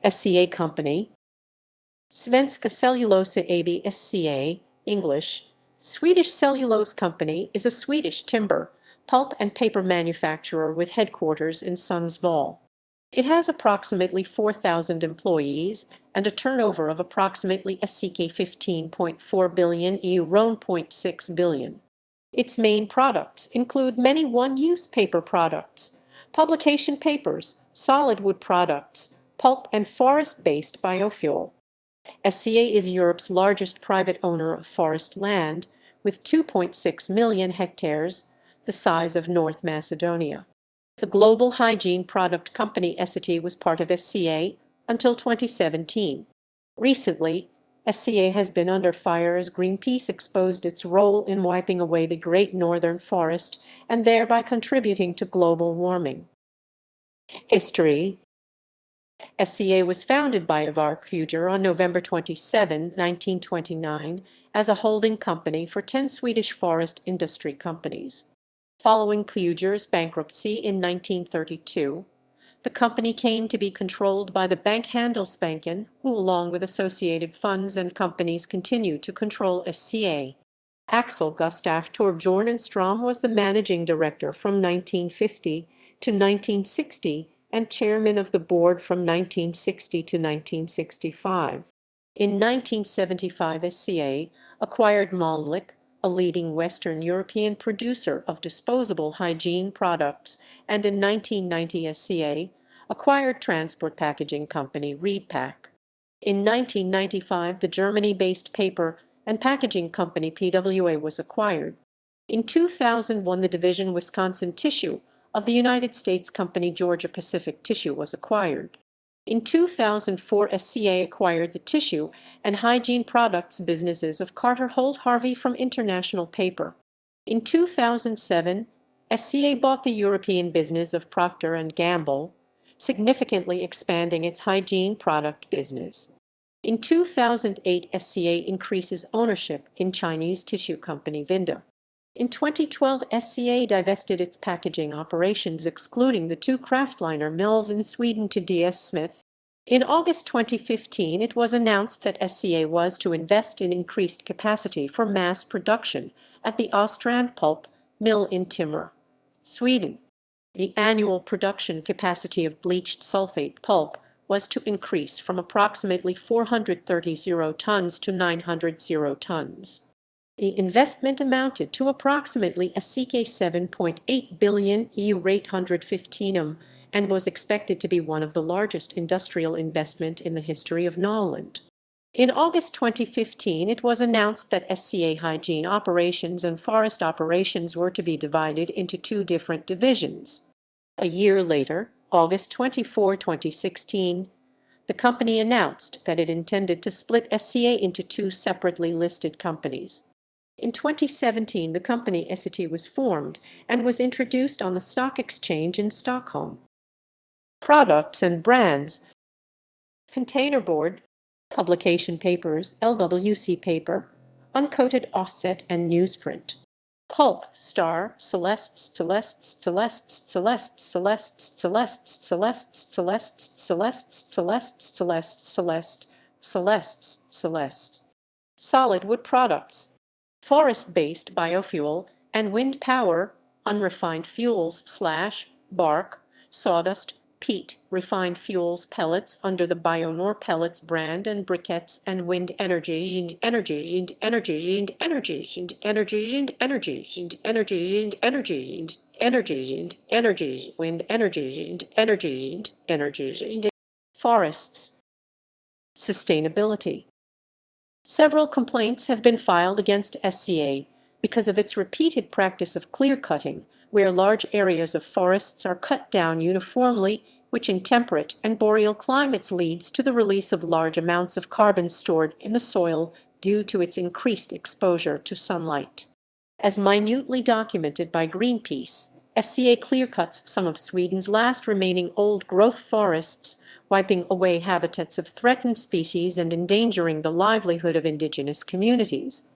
SCA Company. Svenska Cellulosa AB SCA, English. Swedish Cellulose Company is a Swedish timber, pulp and paper manufacturer with headquarters in Sundsvall. It has approximately 4,000 employees and a turnover of approximately SEK 15.4 billion euro 0.6 billion. Its main products include many one-use paper products, publication papers, solid wood products, pulp and forest-based biofuel. SCA is Europe's largest private owner of forest land, with 2.6 million hectares, the size of North Macedonia. The global hygiene product company Essity was part of SCA until 2017. Recently, SCA has been under fire as Greenpeace exposed its role in wiping away the Great Northern Forest and thereby contributing to global warming. History. SCA was founded by Ivar Kruger on November 27, 1929, as a holding company for 10 Swedish forest industry companies. Following Kruger's bankruptcy in 1932, the company came to be controlled by the bank Handelsbanken, who along with associated funds and companies continue to control SCA. Axel Gustaf Torbjornenstrom was the managing director from 1950 to 1960 and chairman of the board from 1960 to 1965. In 1975, SCA acquired Mölnlycke, a leading Western European producer of disposable hygiene products, and in 1990 SCA acquired transport packaging company Reedpack. In 1995, the Germany-based paper and packaging company PWA was acquired. In 2001, the division Wisconsin Tissue of the United States company Georgia Pacific Tissue was acquired. In 2004, SCA acquired the tissue and hygiene products businesses of Carter Holt Harvey from International Paper. In 2007, SCA bought the European business of Procter & Gamble, significantly expanding its hygiene product business. In 2008, SCA increases ownership in Chinese tissue company Vinda. In 2012, SCA divested its packaging operations, excluding the 2 kraftliner mills in Sweden, to DS Smith. In August 2015, it was announced that SCA was to invest in increased capacity for mass production at the Östrand pulp mill in Timrå, Sweden. The annual production capacity of bleached sulfate pulp was to increase from approximately 430 tons to 900 tons. The investment amounted to approximately SEK 7.8 billion EU 815 and was expected to be one of the largest industrial investment in the history of Norrland. In August 2015, it was announced that SCA hygiene operations and forest operations were to be divided into 2 different divisions. A year later, August 24, 2016, the company announced that it intended to split SCA into 2 separately listed companies. In 2017, the company Essity was formed and was introduced on the stock exchange in Stockholm. Products and brands. Containerboard, publication papers, LWC paper, uncoated offset and newsprint. Pulp, Star, Celestes, Celestes, Celestes, Celestes, Celestes, Celestes, Celestes, Celestes, Celestes, Celestes, Celestes, Celeste, Celestes, Celeste. Solid wood products. Forest-based biofuel and wind power, unrefined fuels / bark, sawdust, peat, refined fuels pellets under the Bionor Pellets brand and briquettes and wind energy and energy and energy and energy and energy and energy and energy and energy and energy and energy, wind energy and energy and energy and forests. Sustainability. Several complaints have been filed against SCA because of its repeated practice of clear-cutting, where large areas of forests are cut down uniformly, which in temperate and boreal climates leads to the release of large amounts of carbon stored in the soil due to its increased exposure to sunlight. As minutely documented by Greenpeace, SCA clear-cuts some of Sweden's last remaining old-growth forests, wiping away habitats of threatened species and endangering the livelihood of indigenous communities.